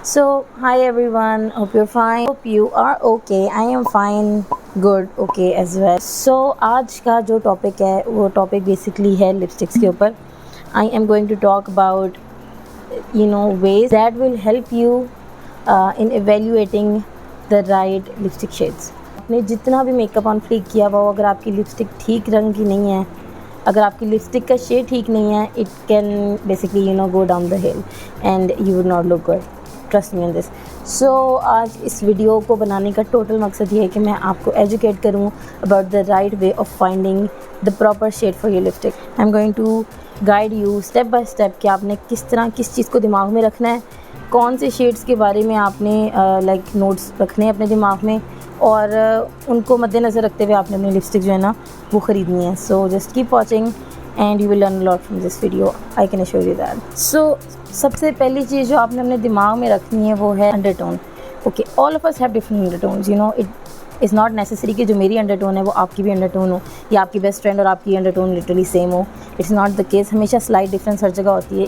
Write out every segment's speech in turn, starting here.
So, hi everyone. Hope you're fine. Hope you are okay. I am fine. Good. Okay as well. So, आज का जो topic है वो topic basically है lipsticks के ऊपर. I am going to talk about ways that will help you in evaluating the right lipstick shades. आपने जितना भी मेकअप ऑन फ्लिक किया हुआ अगर आपकी लिपस्टिक ठीक रंग की नहीं है, अगर आपकी लिपस्टिक का शेड ठीक नहीं है, it can basically go down the hill and you would not look good. Trust me in this. So आज इस वीडियो को बनाने का टोटल मकसद ये है कि मैं आपको एजुकेट करूँ about the right way of finding the proper shade for your lipstick. I am going to guide you step by step कि आपने किस तरह किस चीज़ को दिमाग में रखना है, कौन से शेड्स के बारे में आपने नोट्स रखने हैं अपने दिमाग में और उनको मद्देनज़र रखते हुए आपने अपनी लिपस्टिक जो है ना वो ख़रीदनी है. So just keep watching and you will learn a lot from this video. I can assure you that. So सबसे पहली चीज़ जो आपने अपने दिमाग में रखनी है वो है undertone. Okay, all of us have different undertones. It is not necessary कि जो मेरी अंडरटोन है वो आपकी भी अंडरटोन हो या आपकी बेस्ट फ्रेंड और आपकी अंडरटोन लिटरली सेम हो. It's not the case. हमेशा स्लाइट डिफरेंस हर जगह होती है.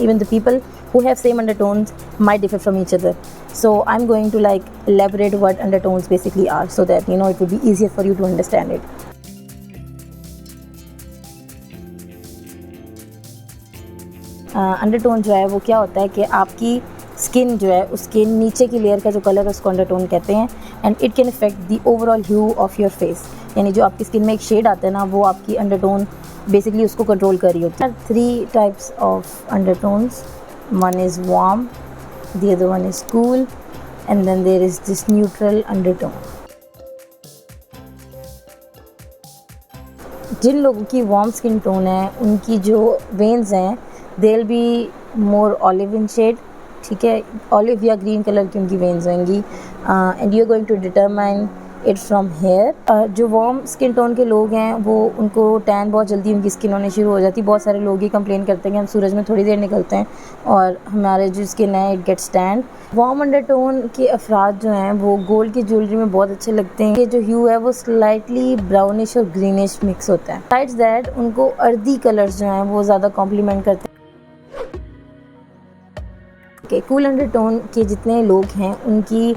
even the people who have same undertones might differ from each other. So I'm going to elaborate what undertones basically are so that it would be easier for you to understand it. Undertone जो है वो क्या होता है कि आपकी skin जो है उसके नीचे की लेयर का जो कलर है उसको अंडरटोन कहते हैं and it can affect the overall hue of your face. यानी जो आपकी स्किन में एक शेड आता है ना वो आपकी अंडरटोन बेसिकली उसको कंट्रोल कर रही होती है. 3 types of undertones. One is warm, the other one is cool and then there is this neutral undertone. जिन लोगों की वार्म स्किन टोन है उनकी जो वेन्स हैं they will be more olive in shade. ठीक है, ऑलिव या ग्रीन कलर की उनकी वेन्स होंगी and you are going to determine it from here. जो वार्म स्किन टोन के लोग हैं वो उनको टैन बहुत जल्दी उनकी स्किन होने शुरू हो जाती है. बहुत सारे लोग ये कंप्लेन करते हैं कि हम सूरज में थोड़ी देर निकलते हैं और हमारे जो स्किन है it gets tan. Warm undertone के अफराद जो हैं वो गोल्ड की ज्वेलरी में बहुत अच्छे लगते हैं. ये जो ह्यू है वो स्लाइटली ब्राउनिश और ग्रीनिश मिक्स होता है. साइड्स दैट उनको अर्दी कलर्स जो हैं वो ज़्यादा कॉम्प्लीमेंट करते हैं. कूल अंडरटोन के जितने लोग हैं उनकी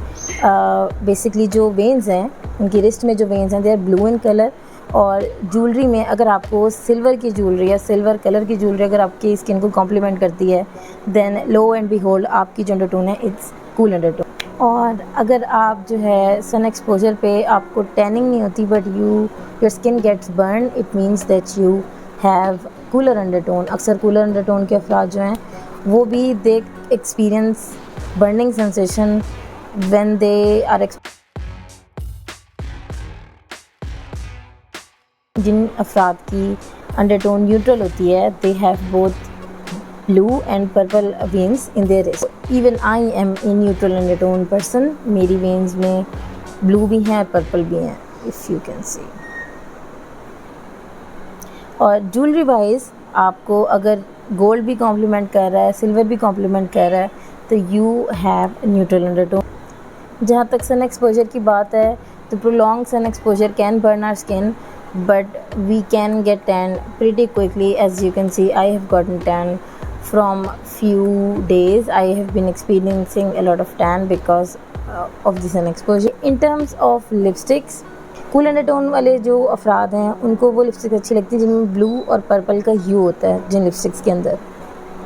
बेसिकली जो वेन्स हैं उनकी रिस्ट में जो वेन्स हैं they are blue in colour. और ज्वेलरी में अगर आपको सिल्वर की ज्वेलरी या सिल्वर कलर की ज्वेलरी अगर आपकी स्किन को कॉम्प्लीमेंट करती है देन लो एंड बिहोल्ड आपकी जो अंडरटोन है इट्स कूल अंडरटोन. और अगर आप जो है सन एक्सपोजर पे आपको टैनिंग नहीं होती but your skin gets burn it means that you have cooler undertone. अक्सर कूलर अंडरटोन के अफराद जो हैं वो भी they experience burning sensation when they are. जिन अफराद की अंडरटोन न्यूट्रल होती है they have both blue and purple veins in their wrist. Even I am a neutral undertone person. मेरी वेन्स में ब्लू भी हैं पर्पल भी हैं इफ़ यू कैन सी. और ज्वेलरी वाइज आपको अगर गोल्ड भी कॉम्प्लीमेंट कर रहा है सिल्वर भी कॉम्प्लीमेंट कर रहा है तो यू हैव न्यूट्रल अंडरटोन. जहाँ तक सन एक्सपोजर की बात है तो prolong sun exposure can burn our skin but we can get tan pretty quickly. As you can see, I have gotten tan from few days. I have been experiencing a lot of tan because of the sun exposure. In terms of lipsticks, cool undertone वाले जो अफराद हैं उनको वो lipstick अच्छी लगती है जिनमें ब्लू और पर्पल का ह्यू होता है जिन लिपस्टिक्स के अंदर.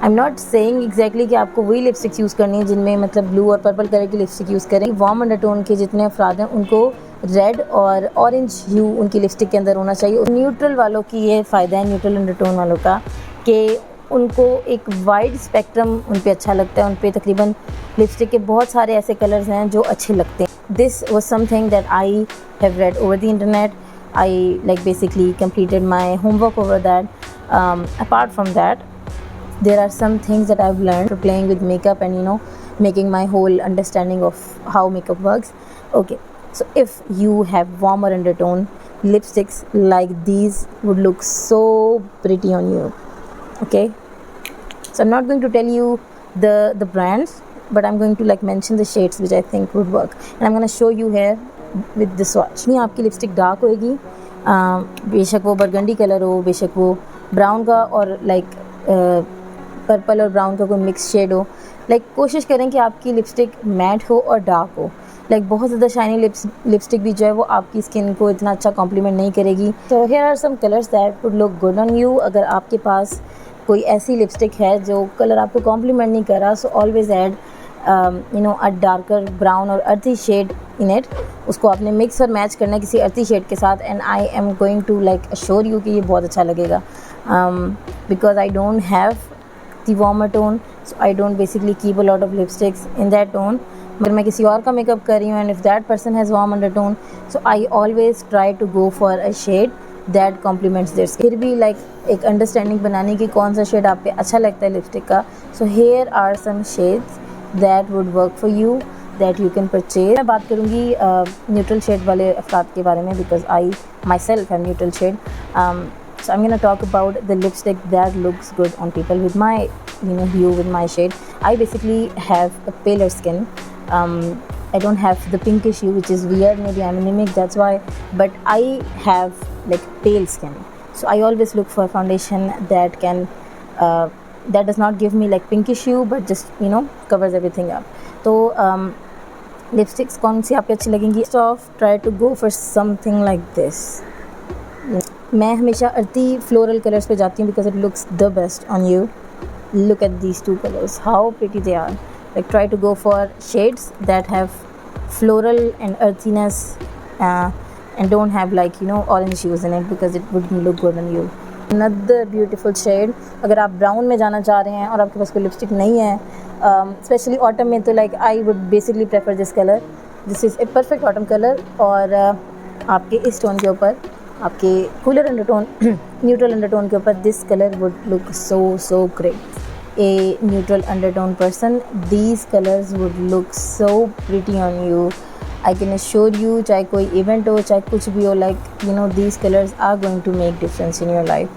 आई एम नॉट सेइंग एग्जैक्टली कि आपको वही लिपस्टिक्स यूज़ करनी है जिनमें मतलब ब्लू और पर्पल कलर की लिपस्टिक यूज़ करें. वार्म अंडरटोन के जितने अफराद हैं उनको रेड और ऑरेंज ह्यू उनकी लिपस्टिक के अंदर होना चाहिए. न्यूट्रल वालों की ये फ़ायदा है न्यूट्रल अंडरटोन वालों का कि उनको एक वाइड स्पेक्ट्रम उन पे अच्छा लगता है. उन पे तकरीबन लिपस्टिक के बहुत सारे ऐसे कलर्स हैं जो अच्छे लगते हैं. This was something that I have read over the internet. I basically completed my homework over that. Apart from that there are some things that I've learned for playing with makeup and making my whole understanding of how makeup works. Okay, so if you have warmer undertone lipsticks like these would look so pretty on you. Okay, so I'm not going to tell you the brands but I'm going to mention the shades which I think would work and I'm going to show you here with the swatch. नहीं आपकी lipstick dark होएगी बेशक वो burgundy colour हो बेशक वो brown का और पर्पल और ब्राउन का कोई मिक्स शेड हो कोशिश करें कि आपकी लिपस्टिक मैट हो और डार्क हो। बहुत ज़्यादा शाइनी लिपस्टिक भी जो है वो आपकी स्किन को इतना अच्छा कॉम्प्लीमेंट नहीं करेगी। तो here are some colours that would look good on you. अगर आपके पास कोई ऐसी लिपस्टिक है जो कलर आपको कॉम्प्लीमेंट नहीं कर रहा, सो ऑलवेज़ ऐड अ डार्कर ब्राउन और अर्थी शेड इन इट। उसको आपने मिक्स और मैच करना है किसी अर्थी शेड के साथ, and I am going to assure you कि ये बहुत अच्छा लगेगा, because I don't have the warmer tone, so I don't basically keep a lot of lipsticks in that tone. मगर मैं किसी और का मेकअप कर रही हूँ and if that person has warm undertone, so I always try to go for a shade that complements their skin. फिर भी एक अंडरस्टैंडिंग बनाने की कौन सा शेड आप पे अच्छा लगता है लिपस्टिक का। So here are some shades that would work for you that you can purchase. मैं बात करूँगी न्यूट्रल शेड वाले अफराद के बारे में, because I myself have neutral shade. So I'm gonna talk about the lipstick that looks good on people with my hue, with my shade. I basically have a paler skin. I don't have the pinkish hue, which is weird. Maybe I'm anemic, that's why. But I have pale skin, so I always look for foundation that can that does not give me pinkish hue, but just covers everything up. So lipsticks कौन सी आपको अच्छी लगेंगी? So try to go for something like this. मैं हमेशा अर्थी floral colours पे जाती हूँ because it looks the best on you. Look at these two colours, how pretty they are. Try to go for shades that have floral and earthiness and don't have orange hues in it, because it wouldn't look good on you. Another beautiful shade, अगर आप brown में जाना चाह रहे हैं और आपके पास कोई लिपस्टिक नहीं है, स्पेशली ऑटम में, तो I would basically prefer this colour. This is a perfect autumn colour. और आपके इस टोन के ऊपर, आपके कूलर अंडरटोन न्यूट्रल अंडरटोन के ऊपर, this colour would look so great। A neutral undertone person, these colours would look so pretty on you। I can assure you, चाहे कोई इवेंट हो, चाहे कुछ भी हो, these colors are going to make difference in your life,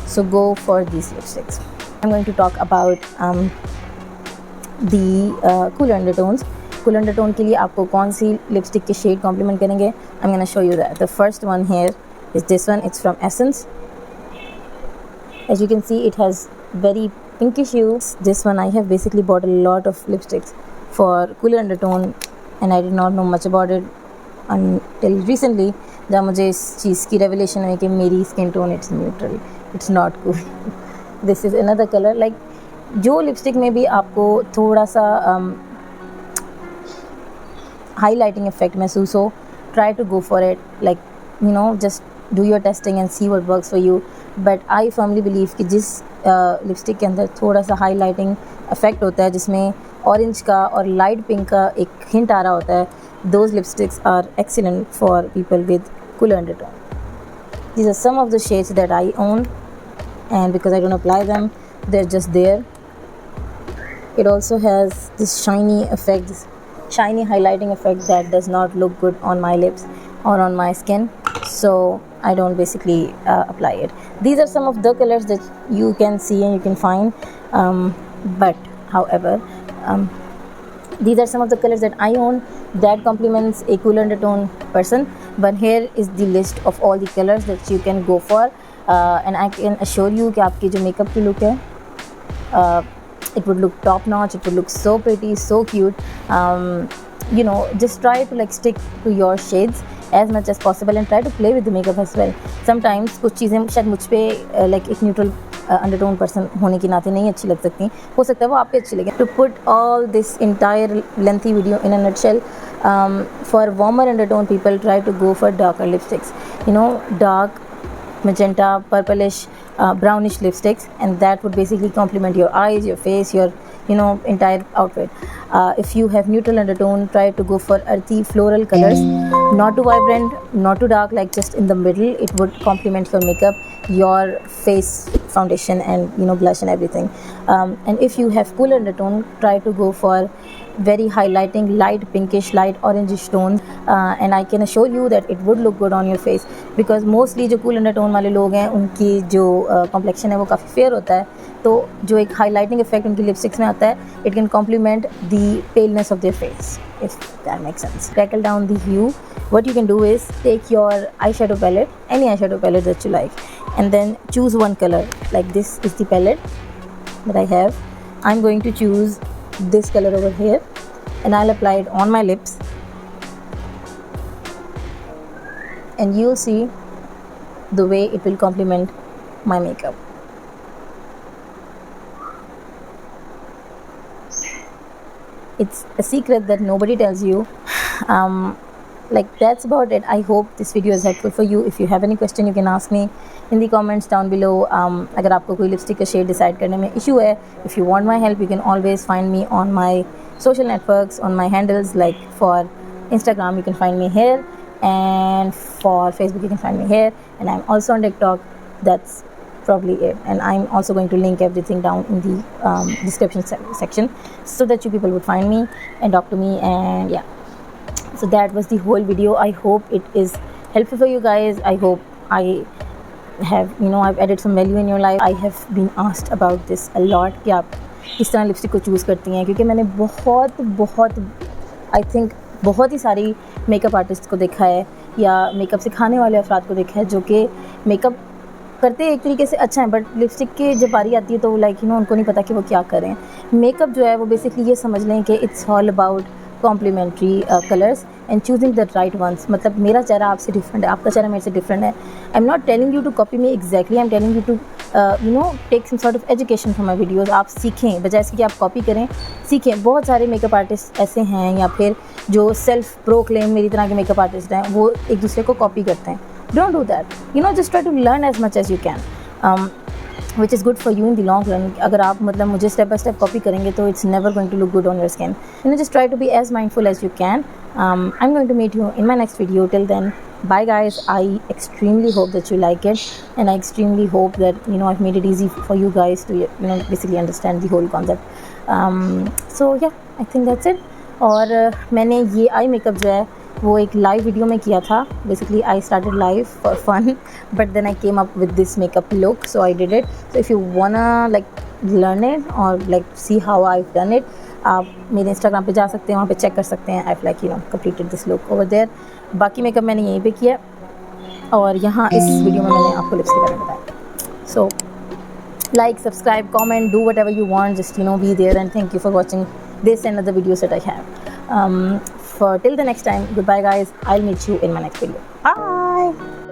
so go for these lipsticks। I'm going to talk about the cooler undertones। Cooler undertone के लिए आपको कौन सी लिपस्टिक के शेड कॉम्प्लीमेंट करेंगे? I'm gonna show you that। The first one here is this one। It's from Essence। As you can see, it has very pinkish hues। This one I have basically bought a lot of lipsticks for cooler undertone, and I did not know much about it until recently, जब मुझे इस चीज़ की revelation हुई कि मेरी skin tone it's neutral, it's not cool. This is another colour. जो lipstick में भी आपको थोड़ा सा highlighting effect महसूस हो, try to go for it। just do your testing and see what works for you। but I firmly believe कि जिस लिपस्टिक के अंदर थोड़ा सा हाईलाइटिंग इफेक्ट होता है, जिसमें ऑरेंज का और लाइट पिंक का एक हिंट आ रहा होता है, those lipsticks are excellent for people with cooler undertone। These are some of the shades that I own, and because I don't apply them, they're just there। It also has this shiny highlighting effect that does not look good on my lips or on my skin, so I don't basically apply it। These are some of the colors that you can see and you can find, but however, these are some of the colors that I own that complements a cooler undertone person। but here is the list of all the colors that you can go for, and I can assure you कि आपकी जो makeup की look है, it would look top notch, it would look so pretty, so cute। just try to stick to your shades as much as possible and try to play with the makeup as well। sometimes कुछ चीज़ें शायद मुझ पे एक neutral undertone person होने के नाते नहीं अच्छी लग सकती, हो सकता है वो आप पे अच्छी लगे। to put all this entire lengthy video in a nutshell, for warmer undertone people, try to go for darker lipsticks, dark magenta, purplish, brownish lipsticks, and that would basically complement your eyes, your face, your entire outfit। if you have neutral undertone, try to go for earthy floral colors, not too vibrant, not too dark, just in the middle। it would complement your makeup, your face, foundation, and blush and everything। and if you have cooler undertone, try to go for very highlighting, light pinkish, light orangish tone, and I can assure you that it would look good on your face, because mostly जो cool undertone वाले लोग हैं उनकी जो complexion है वो काफ़ी fair होता है, तो जो एक highlighting effect उनकी lipsticks में आता है, it can complement the paleness of their face, if that makes sense। Tackle down the hue, what you can do is take your eyeshadow palette, any eyeshadow palette that you like, and then choose one color। this is the palette that I have। I'm going to choose this color over here and I'll apply it on my lips, and you'll see the way it will complement my makeup. It's a secret that nobody tells you. Like, that's about it. I hope this video is helpful for you. If you have any question, you can ask me in the comments down below. अगर आपको कोई lipstick का shade decide करने में issue है, if you want my help, you can always find me on my social networks, on my handles. Like for Instagram, you can find me here, and for Facebook, you can find me here, and I'm also on TikTok. That's probably it, and I'm also going to link everything down in the description section so that you people would find me and talk to me. And yeah, so that was the whole video. I hope it is helpful for you guys. I hope I have, I've added some value in your life. I have been asked about this a lot कि आप किस तरह lipstick को choose करती हैं, क्योंकि मैंने बहुत आई थिंक बहुत ही सारी मेकअप आर्टिस्ट को देखा है या मेकअप सिखाने वाले अफराद को देखा है जो कि मेकअप करते एक तरीके से अच्छा है, बट लिपस्टिक की जब बारी आती है तो लाइक उनको नहीं पता कि वो क्या करें. मेकअप जो है वो बेसिकली ये समझ लें कि it's all about complementary colours and choosing the right ones. मतलब मेरा चेहरा आपसे डिफरेंट है, आपका चेहरा मेरे से डिफरेंट है. I am not telling you to copy me exactly, I am telling you to take some sort of education from my videos. आप सीखें, बजाय इसके कि आप कॉपी करें, सीखें. बहुत सारे मेकअप आर्टिस्ट ऐसे हैं या फिर जो सेल्फ प्रोक्लेम मेरी तरह के मेकअप आर्टिस्ट हैं, वो एक दूसरे को कॉपी करते हैं. Don't do that. Just try to learn as much as you can, which is good for you in the long run. अगर आप मतलब मुझे step by step copy करेंगे तो it's never going to look good on your skin. Just try to be as mindful as you can. I'm going to meet you in my next video. Till then, bye guys. I extremely hope that you like it, and I extremely hope that I've made it easy for you guys to basically understand the whole concept. So yeah, I think that's it. और मैंने ये eye makeup जो है वो एक live video में किया था. Basically I started live for fun, but then I came up with this makeup look, so I did it. So if you wanna like learn it और like see how I done it, आप मेरे Instagram पे जा सकते हैं, वहाँ पे check कर सकते हैं. I like completed this look over there. बाकी मेकअप मैंने यहीं पे किया और यहाँ इस वीडियो में मैंने आपको लिप्स के बारे में बताया. सो like, subscribe, comment, do whatever you want, just be there. And thank you for watching this and other videos that I have. For till the next time, goodbye guys. I'll meet you in my next video. Bye.